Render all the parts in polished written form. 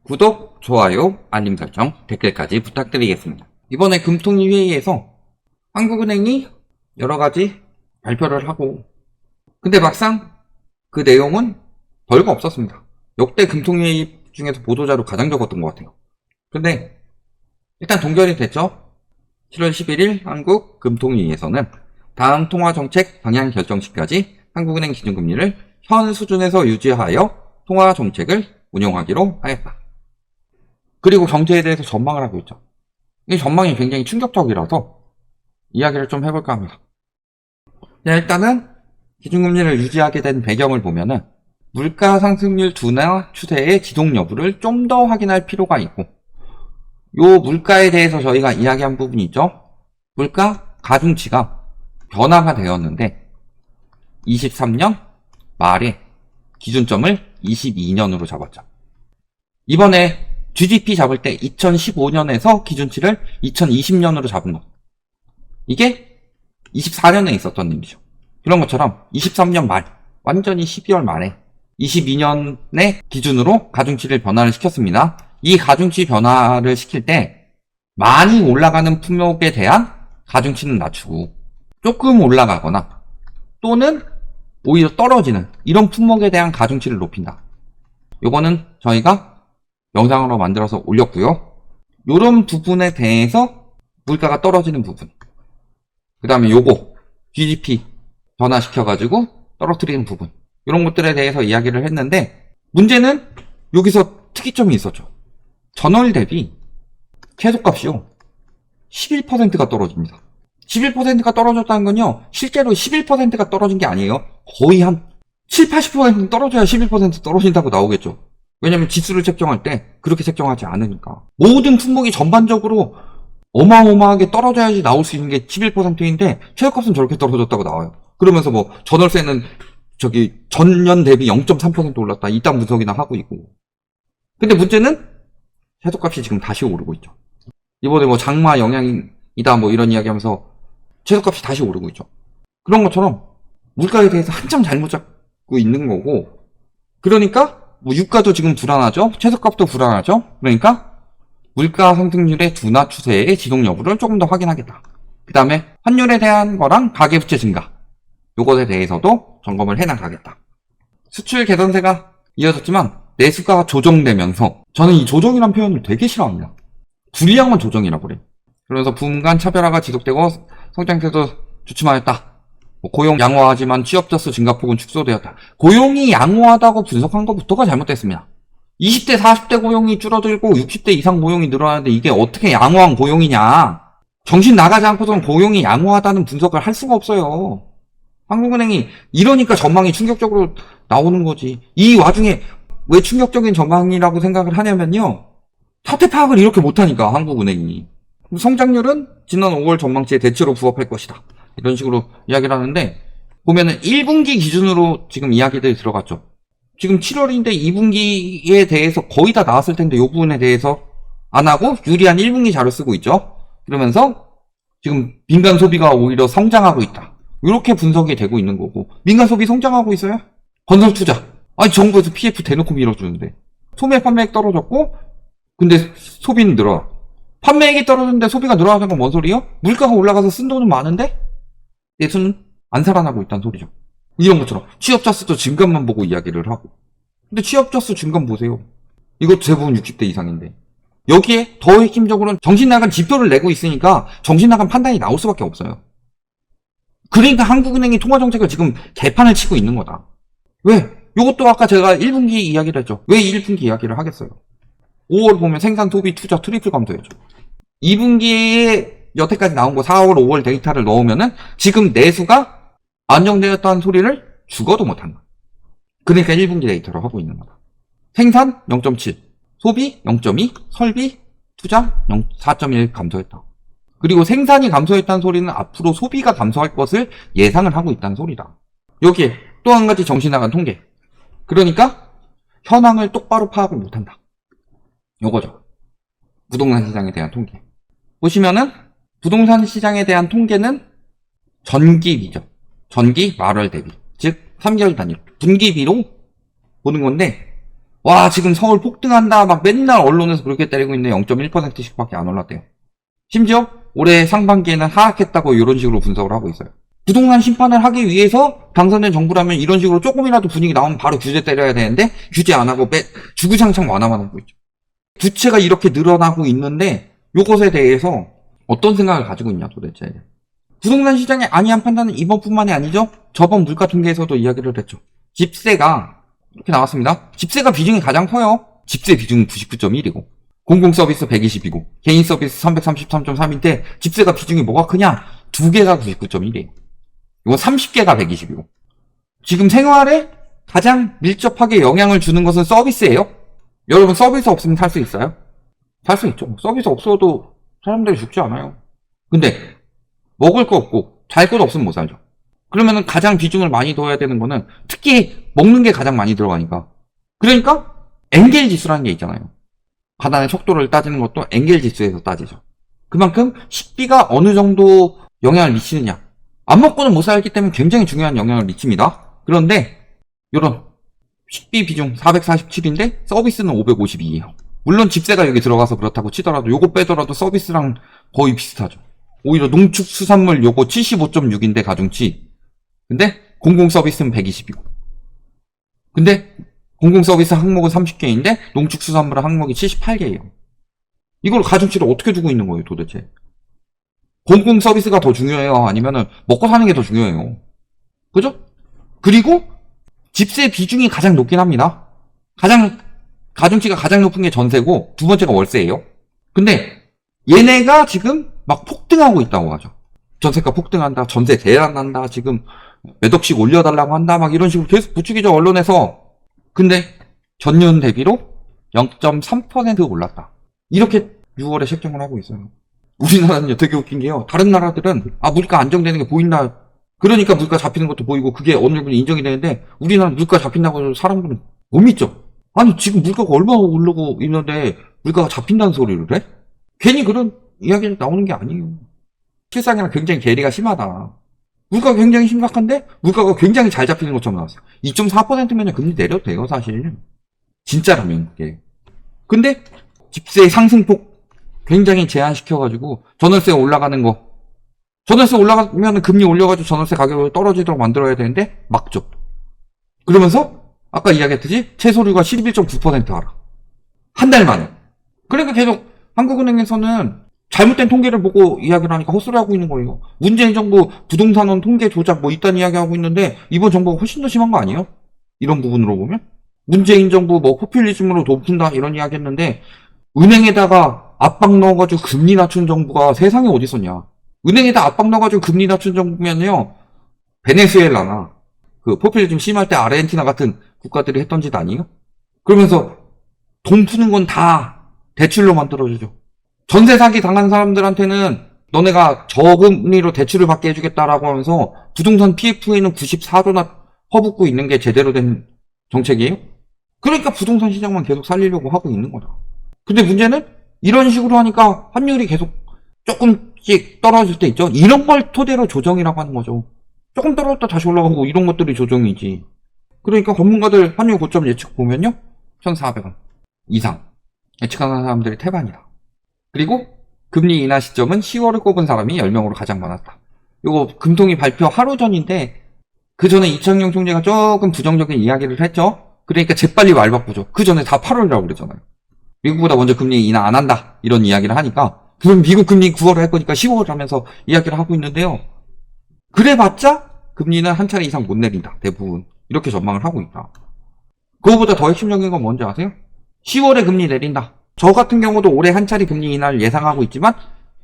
구독, 좋아요, 알림 설정, 댓글까지 부탁드리겠습니다. 이번에 금통위 회의에서 한국은행이 여러가지 발표를 하고, 근데 막상 그 내용은 별거 없었습니다. 역대 금통위 회의 중에서 보도자료 가장 적었던 것 같아요. 근데 일단 동결이 됐죠. 7월 11일 한국 금통위에서는 다음 통화정책 방향 결정 시까지 한국은행 기준금리를 현 수준에서 유지하여 통화정책을 운용하기로 하였다. 그리고 경제에 대해서 전망을 하고 있죠. 이 전망이 굉장히 충격적이라서 이야기를 좀 해볼까 합니다. 일단은 기준금리를 유지하게 된 배경을 보면은 물가 상승률 둔화 추세의 지속 여부를 좀 더 확인할 필요가 있고, 요 물가에 대해서 저희가 이야기한 부분이 있죠. 물가 가중치가 변화가 되었는데 23년 말에 기준점을 22년으로 잡았죠. 이번에 GDP 잡을 때 2015년에서 기준치를 2020년으로 잡은 것. 이게 24년에 있었던 일이죠. 그런 것처럼 23년 말, 완전히 12월 말에 22년의 기준으로 가중치를 변화를 시켰습니다. 이 가중치 변화를 시킬 때 많이 올라가는 품목에 대한 가중치는 낮추고 조금 올라가거나 또는 오히려 떨어지는 이런 품목에 대한 가중치를 높인다. 요거는 저희가 영상으로 만들어서 올렸고요. 요런 부분에 대해서 물가가 떨어지는 부분, 그 다음에 요거 GDP 변화시켜가지고 떨어뜨리는 부분, 이런 것들에 대해서 이야기를 했는데, 문제는 여기서 특이점이 있었죠. 전월 대비 최저값이요 11%가 떨어집니다. 11%가 떨어졌다는 건요, 실제로 11%가 떨어진 게 아니에요. 거의 한 7, 80% 떨어져야 11% 떨어진다고 나오겠죠. 왜냐면 지수를 책정할 때 그렇게 책정하지 않으니까. 모든 품목이 전반적으로 어마어마하게 떨어져야지 나올 수 있는 게 11%인데 최저값은 저렇게 떨어졌다고 나와요. 그러면서 뭐 전월세는 저기 전년 대비 0.3% 올랐다, 이딴 분석이나 하고 있고. 근데 문제는 최저값이 지금 다시 오르고 있죠. 이번에 뭐 장마 영향이다 뭐 이런 이야기 하면서 최저값이 다시 오르고 있죠. 그런 것처럼 물가에 대해서 한참 잘못 잡고 있는 거고, 그러니까 뭐 유가도 지금 불안하죠. 최저값도 불안하죠. 그러니까 물가 상승률의 둔화 추세의 지속 여부를 조금 더 확인하겠다. 그 다음에 환율에 대한 거랑 가계부채 증가, 요것에 대해서도 점검을 해나가겠다. 수출 개선세가 이어졌지만 내수가 조정되면서, 저는 이 조정이란 표현을 되게 싫어합니다. 불리한 조정이라고 그래. 그래서 부문 간 차별화가 지속되고 성장세도 주춤하였다. 고용 양호하지만 취업자 수 증가폭은 축소되었다. 고용이 양호하다고 분석한 것부터가 잘못됐습니다. 20대 40대 고용이 줄어들고 60대 이상 고용이 늘어나는데 이게 어떻게 양호한 고용이냐. 정신 나가지 않고서는 고용이 양호하다는 분석을 할 수가 없어요. 한국은행이 이러니까 전망이 충격적으로 나오는 거지. 이 와중에 왜 충격적인 전망이라고 생각을 하냐면요, 사태 파악을 이렇게 못하니까 한국은행이. 성장률은 지난 5월 전망치에 대체로 부합할 것이다, 이런 식으로 이야기를 하는데, 보면은 1분기 기준으로 지금 이야기들이 들어갔죠. 지금 7월인데 2분기에 대해서 거의 다 나왔을 텐데 이 부분에 대해서 안 하고 유리한 1분기 자료 쓰고 있죠. 그러면서 지금 민간 소비가 오히려 성장하고 있다, 이렇게 분석이 되고 있는 거고. 민간 소비 성장하고 있어요? 건설 투자, 아니 정부에서 PF 대놓고 밀어주는데. 소매 판매액 떨어졌고 근데 소비는 늘어나. 판매액이 떨어졌는데 소비가 늘어나는 건 뭔 소리예요? 물가가 올라가서 쓴 돈은 많은데 내수는 안 살아나고 있다는 소리죠. 이런 것처럼 취업자 수도 증감만 보고 이야기를 하고. 근데 취업자 수 증감 보세요. 이것도 대부분 60대 이상인데. 여기에 더 핵심적으로는 정신 나간 지표를 내고 있으니까 정신 나간 판단이 나올 수밖에 없어요. 그러니까 한국은행이 통화정책을 지금 개판을 치고 있는 거다. 왜? 이것도 아까 제가 1분기 이야기를 했죠. 왜 1분기 이야기를 하겠어요? 5월 보면 생산, 소비, 투자 트리플 감소했죠. 2분기에 여태까지 나온 거 4월, 5월 데이터를 넣으면은 지금 내수가 안정되었다는 소리를 죽어도 못한다. 그러니까 1분기 데이터로 하고 있는 거다. 생산 0.7, 소비 0.2, 설비, 투자 4.1 감소했다. 그리고 생산이 감소했다는 소리는 앞으로 소비가 감소할 것을 예상을 하고 있다는 소리다. 여기에 또 한 가지 정신 나간 통계. 그러니까 현황을 똑바로 파악을 못한다, 요거죠. 부동산 시장에 대한 통계. 보시면은 부동산 시장에 대한 통계는 전기비죠. 전기 말월 대비, 즉 3개월 단위로 분기비로 보는 건데, 와, 지금 서울 폭등한다. 막 맨날 언론에서 그렇게 때리고 있는데 0.1%씩밖에 안 올랐대요. 심지어 올해 상반기에는 하락했다고 이런 식으로 분석을 하고 있어요. 부동산 심판을 하기 위해서 당선된 정부라면 이런 식으로 조금이라도 분위기 나오면 바로 규제 때려야 되는데 규제 안 하고 주구장창 완화만 하고 있죠. 부채가 이렇게 늘어나고 있는데 이것에 대해서 어떤 생각을 가지고 있냐 도대체. 부동산 시장의 안이한 판단은 이번뿐만이 아니죠. 저번 물가 통계에서도 이야기를 했죠. 집세가 이렇게 나왔습니다. 집세가 비중이 가장 커요. 집세 비중은 99.1이고 공공서비스 120이고 개인 서비스 333.3인데 집세가 비중이 뭐가 크냐? 두 개가 99.1이에요. 이거 30개가 120이고 지금 생활에 가장 밀접하게 영향을 주는 것은 서비스예요. 여러분 서비스 없으면 살 수 있어요? 살 수 있죠. 서비스 없어도 사람들이 죽지 않아요. 근데 먹을 거 없고 잘 것도 없으면 못 살죠. 그러면은 가장 비중을 많이 둬야 되는 거는 특히 먹는 게 가장 많이 들어가니까. 그러니까 엔겔 지수라는 게 있잖아요. 가난의 속도를 따지는 것도 엔겔 지수에서 따지죠. 그만큼 식비가 어느 정도 영향을 미치느냐. 안 먹고는 못 살기 때문에 굉장히 중요한 영향을 미칩니다. 그런데 이런 식비 비중 447인데 서비스는 552예요. 물론 집세가 여기 들어가서 그렇다고 치더라도 요거 빼더라도 서비스랑 거의 비슷하죠. 오히려 농축수산물 요거 75.6인데 가중치. 근데 공공서비스는 120이고. 근데 공공서비스 항목은 30개인데 농축수산물 항목이 78개예요. 이걸 가중치를 어떻게 두고 있는 거예요 도대체? 공공서비스가 더 중요해요? 아니면은 먹고 사는 게 더 중요해요? 그죠? 그리고 집세 비중이 가장 높긴 합니다. 가중치가 가장 높은 게 전세고 두 번째가 월세예요. 근데 얘네가 지금 막 폭등하고 있다고 하죠. 전세가 폭등한다, 전세 대란난다, 지금 몇 억씩 올려달라고 한다, 막 이런 식으로 계속 부추기죠, 언론에서. 근데 전년 대비로 0.3% 올랐다. 이렇게 6월에 책정을 하고 있어요. 우리나라는요, 되게 웃긴 게요. 다른 나라들은 물가 안정되는 게 보인다. 그러니까 물가 잡히는 것도 보이고 그게 어느 정도 인정이 되는데 우리나라는 물가 잡힌다고 해서 사람들은 못 믿죠. 아니 지금 물가가 얼마나 오르고 있는데 물가가 잡힌다는 소리를 해? 괜히 그런 이야기가 나오는 게 아니에요. 실상이랑 굉장히 괴리가 심하다. 물가가 굉장히 심각한데 물가가 굉장히 잘 잡히는 것처럼 나왔어요. 2.4%면 금리 내려도 돼요 사실. 진짜라면 그게. 근데 집세 상승폭 굉장히 제한시켜가지고 전월세 올라가는 거, 전월세 올라가면 금리 올려가지고 전월세 가격을 떨어지도록 만들어야 되는데 막죠. 그러면서 아까 이야기했듯이 채소류가 11.9% 하라. 한 달 만에. 그러니까 계속 한국은행에서는 잘못된 통계를 보고 이야기를 하니까 헛소리하고 있는 거예요. 문재인 정부 부동산원 통계 조작 뭐 이딴 이야기하고 있는데 이번 정부가 훨씬 더 심한 거 아니에요? 이런 부분으로 보면? 문재인 정부 뭐 포퓰리즘으로 높은다 이런 이야기 했는데 은행에다가 압박 넣어가지고 금리 낮춘 정부가 세상에 어디 있었냐. 은행에다 압박 넣어가지고 금리 낮춘 정부면요 베네수엘라나 그 포퓰리즘 심할 때 아르헨티나 같은 국가들이 했던 짓 아니에요? 그러면서 돈 푸는 건 다 대출로 만들어주죠. 전세 사기 당한 사람들한테는 너네가 저금리로 대출을 받게 해주겠다라고 하면서 부동산 PF에는 94조나 퍼붓고 있는 게 제대로 된 정책이에요? 그러니까 부동산 시장만 계속 살리려고 하고 있는 거다. 근데 문제는 이런 식으로 하니까 환율이 계속 조금씩 떨어질 때 있죠. 이런 걸 토대로 조정이라고 하는 거죠. 조금 떨어졌다 다시 올라가고 이런 것들이 조정이지. 그러니까 전문가들 환율 고점 예측 보면요 1,400원 이상 예측하는 사람들이 태반이다. 그리고 금리 인하 시점은 10월을 꼽은 사람이 10명으로 가장 많았다. 요거 금통위 발표 하루 전인데 그 전에 이창용 총재가 조금 부정적인 이야기를 했죠. 그러니까 재빨리 말 바꾸죠. 그 전에 다 8월이라고 그랬잖아요. 미국보다 먼저 금리 인하 안 한다 이런 이야기를 하니까 그럼 미국 금리 9월에 할 거니까 10월 하면서 이야기를 하고 있는데요. 그래봤자 금리는 한 차례 이상 못 내린다. 대부분 이렇게 전망을 하고 있다. 그거보다 더 핵심적인 건 뭔지 아세요? 10월에 금리 내린다. 저 같은 경우도 올해 한 차례 금리 인하를 예상하고 있지만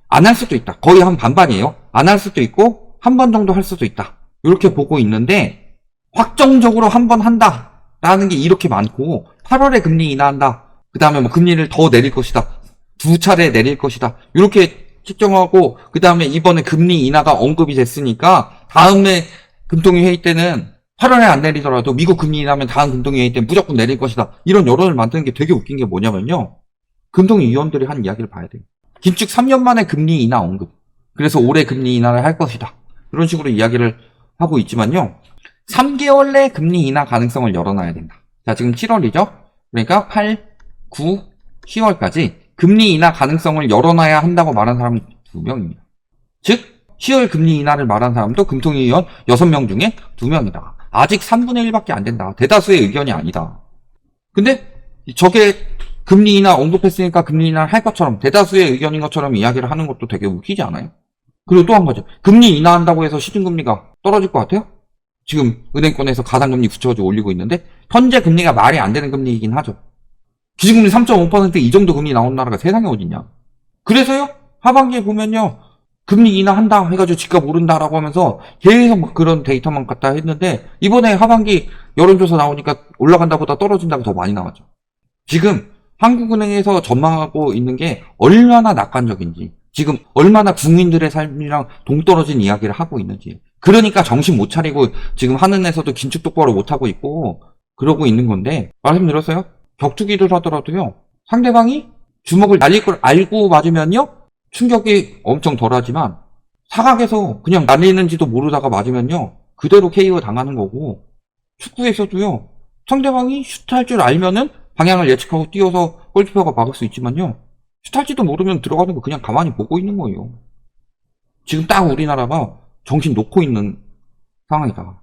안 할 수도 있다. 거의 한 반반이에요. 안 할 수도 있고 한 번 정도 할 수도 있다. 이렇게 보고 있는데 확정적으로 한 번 한다라는 게 이렇게 많고 8월에 금리 인하한다. 그 다음에 뭐 금리를 더 내릴 것이다. 두 차례 내릴 것이다. 이렇게 측정하고 그 다음에 이번에 금리 인하가 언급이 됐으니까 다음에 금통위 회의 때는 8월에 안 내리더라도 미국 금리 인하면 다음 금통위 회의 때는 무조건 내릴 것이다. 이런 여론을 만드는 게 되게 웃긴 게 뭐냐면요. 금통위 위원들이 한 이야기를 봐야 돼요. 긴축 3년 만에 금리 인하 언급. 그래서 올해 금리 인하를 할 것이다. 이런 식으로 이야기를 하고 있지만요. 3개월 내 금리 인하 가능성을 열어놔야 된다. 자, 지금 7월이죠? 그러니까 8, 9, 10월까지 금리 인하 가능성을 열어놔야 한다고 말한 사람은 2명입니다. 즉 10월 금리 인하를 말한 사람도 금통위 의원 6명 중에 2명이다. 아직 3분의 1밖에 안 된다. 대다수의 의견이 아니다. 근데 저게 금리 인하 언급했으니까 금리 인하 할 것처럼 대다수의 의견인 것처럼 이야기를 하는 것도 되게 웃기지 않아요? 그리고 또 한 가지. 금리 인하한다고 해서 시중금리가 떨어질 것 같아요? 지금 은행권에서 가상금리 붙여가지고 올리고 있는데 현재 금리가 말이 안 되는 금리이긴 하죠. 기준금리 3.5% 이 정도 금리 나오는 나라가 세상에 어딨냐. 그래서요 하반기에 보면요 금리 인하한다 해가지고 집값 오른다라고 하면서 계속 막 그런 데이터만 갖다 했는데 이번에 하반기 여론조사 나오니까 올라간다보다 떨어진다고 더 많이 나왔죠. 지금 한국은행에서 전망하고 있는 게 얼마나 낙관적인지, 지금 얼마나 국민들의 삶이랑 동떨어진 이야기를 하고 있는지. 그러니까 정신 못 차리고 지금 하는에서도 긴축 똑바로 못 하고 있고 그러고 있는 건데, 말씀드렸어요? 격투기를 하더라도요 상대방이 주먹을 날릴 걸 알고 맞으면요 충격이 엄청 덜하지만 사각에서 그냥 날리는지도 모르다가 맞으면요 그대로 KO 당하는 거고, 축구에서도요 상대방이 슛할 줄 알면은 방향을 예측하고 뛰어서 골키퍼가 막을 수 있지만요 슛할지도 모르면 들어가는 거 그냥 가만히 보고 있는 거예요. 지금 딱 우리나라가 정신 놓고 있는 상황이다.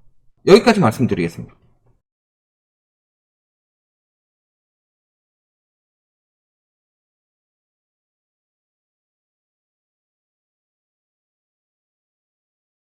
여기까지 말씀드리겠습니다.